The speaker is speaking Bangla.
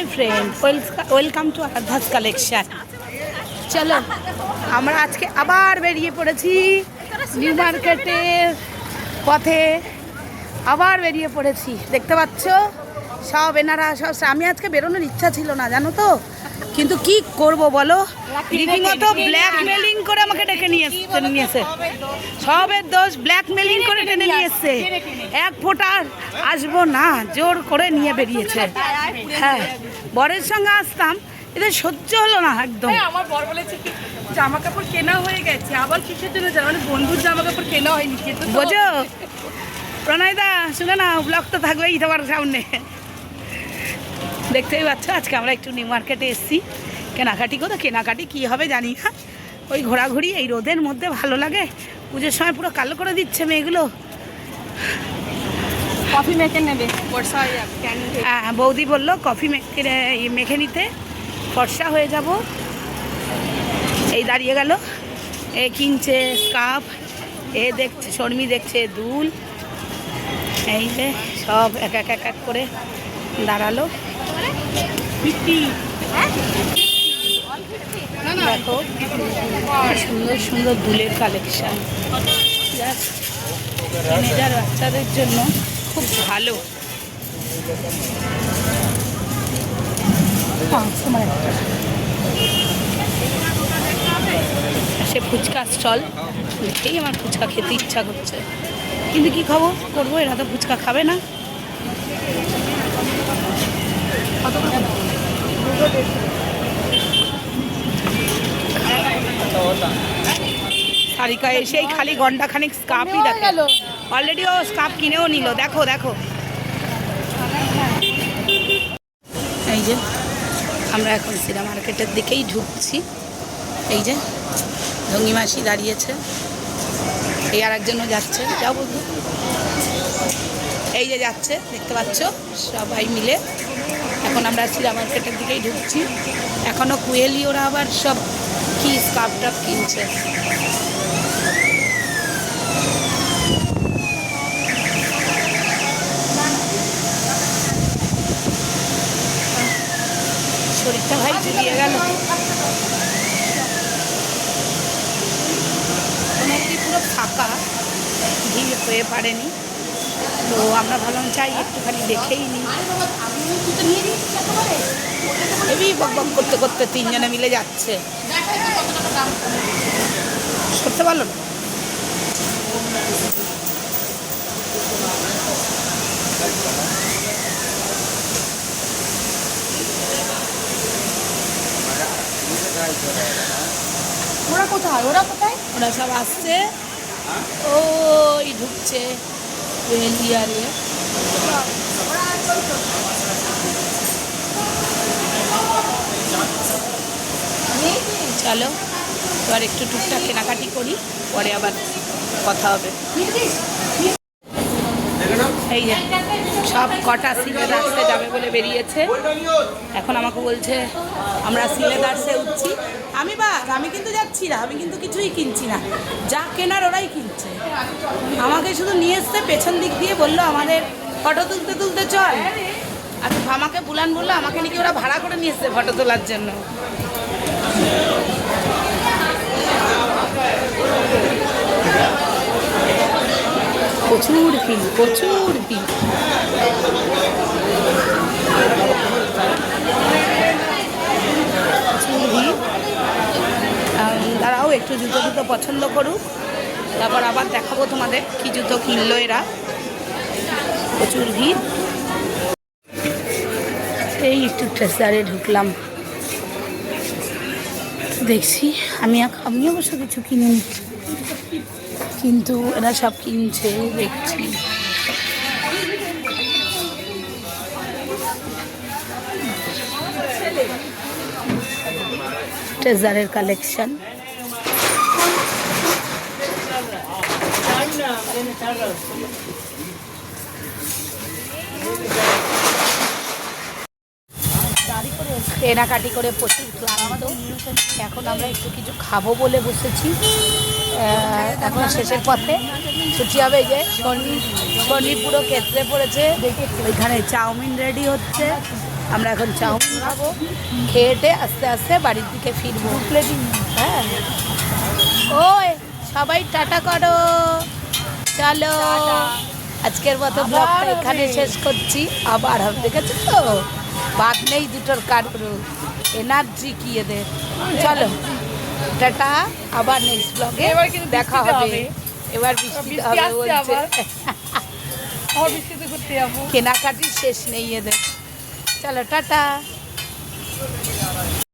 High friend, welcome to Aradhya's collection. চলো আমরা আজকে আবার বেরিয়ে পড়েছি নিউ মার্কেটের পথে। আবার বেরিয়ে পড়েছি, দেখতে পাচ্ছ সব এনারা সব। আমি আজকে বেরোনোর ইচ্ছা ছিল না জানো তো, কিন্তু কি করব বলো, রীতিমতো ব্ল্যাকমেলিং করে আমাকে ডেকে নিয়েছে। সবের দোষ ব্ল্যাকমেলিং করে টেনে নিয়ে এসছে। এক ফোঁটা আসবো না, জোর করে নিয়ে বেরিয়েছে। হ্যাঁ, বরের সঙ্গে আসতাম, এদের সহ্য হলো না একদম। আমার বর বলেছে কি জামা কাপড় কেনা হয়ে গেছে, আবার কিসের জন্য জানো, মানে বন্ধুর জামা কাপড় কেনা হয়নি। বোঝো প্রণয়দা, শুনে না, ব্লগ তো থাকবেই তোমার সামনে। দেখতেই পাচ্ছ আজকে আমরা একটু নিউ মার্কেটে এসেছি কেনাকাটি করে। কেনাকাটি কী হবে জানি না, ওই ঘোরাঘুরি এই রোদের মধ্যে ভালো লাগে। পুজোর সময় পুরো কালো করে দিচ্ছে মেয়েগুলো। কফি মেখে নেবে, বর্ষা হয়ে যাবে। হ্যাঁ, বৌদি বললো কফি মেখে নিতে, ফর্সা হয়ে যাব। এই দাঁড়িয়ে গেল, এ কিনছে স্কার্ফ, এ দেখছে, শর্মি দেখছে দুল। এই যে সব এক এক এক এক করে দাঁড়ালো। দেখো সুন্দর সুন্দর দুলের কালেকশান, টিনেজার বাচ্চাদের জন্য খুব ভালো। সে ফুচকা স্টল দেখেই আমার ফুচকা খেতে ইচ্ছা করছে, কিন্তু কি খবর করবো, এরা তো ফুচকা খাবে না। সারিকা এসেই খালি ঘন্টাখানিক স্কার্ফই দেখে, অলরেডি ও স্কার্ফ কিনেও নিল। দেখো দেখো, এই যে আমরা এখন সিনেমা মার্কেটের দিকেই ঢুকছি। এই যে জঙ্গি মাসি দাঁড়িয়েছে, এই আর একজনও যাচ্ছে। যাও বলবো, এই যে যাচ্ছে, দেখতে পাচ্ছ সবাই মিলে। এখন আমরা সিনেমা মার্কেটের দিকেই ঢুকছি। এখনও কুয়েলি ওরা আবার সব কি স্কার্ফ টাফ কিনছে। শরীরটা ভাই জুড়িয়ে গেল, পুরো ফাঁকা, ভিড় হয়ে পারেনি। তো আমরা ভাবলাম চাই একটুখানি দেখেই নিই। হেবি বক বক করতে করতে তিনজনে মিলে যাচ্ছে, করতে পারলো না। ওরা কোথায়, ওরা কোথায়? ওরা সব আসছে, ওই ঢুকছে এরিয়ারে। চলো এবার একটু টুকটাক কেনাকাটি করি, পরে আবার কথা হবে। এই যে সব কটা সিলেদার্সে যাবে বলে বেরিয়েছে। এখন আমাকে বলছে আমরা সিলেদার্সে উঠছি। আমি কিন্তু যাচ্ছি না, আমি কিন্তু কিছুই কিনছি না, যা কেনার ওরাই কিনছে। আমাকে শুধু নিয়ে এসছে পেছন দিক দিয়ে, বললো আমাদের ফটো তুলতে তুলতে চল। আর আমাকে বুলান বললো আমাকে নাকি ওরা ভাড়া করে নিয়ে এসছে ফটো তোলার জন্য। প্রচুর ভিড়, প্রচুর ভিড়। দাঁড়াও একটু জুতো জুতো পছন্দ করুক, তারপর আবার দেখাবো তোমাদের কি জুতো কিনলো এরা। প্রচুর ভিড়। এই একটু ট্রেজারে ঢুকলাম, দেখছি আমি অবশ্য কিছু কিনিনি, কিন্তু এরা সব কিনছে দেখছি। ট্রেজারের কালেকশন। কেনাকাটি করে প্রচুর ক্লান্ত। এখন আমরা একটু কিছু খাবো বলে বসেছি। এখন শেষের পথে ছুটি হবে। এই যে শনি পুরো কেটে পড়েছে, ওইখানে চাউমিন রেডি হচ্ছে। আমরা এখন চাউমিন খাবো, খেয়েটে আস্তে আস্তে বাড়ির দিকে ফিরবো। হ্যাঁ, ওই সবাই টাটা করো, চলো আজকের মতো ব্লগটা এখানে শেষ করছি। আবার হবে, দেখেছো তো বাদ নেই দুটোর কারোর, এনার্জি কি এদের। চলো টাটা, আবার নেক্সট ব্লগে এবার কিন্তু দেখা বৃষ্টিতে হবে। হবে। এবার বৃষ্টি বৃষ্টি হবে আসছে বলছে। আবার। আমার বৃষ্টিতে ঘুরতে যাবো। কেনাকাটি শেষ নেই এদের। চলো টাটা।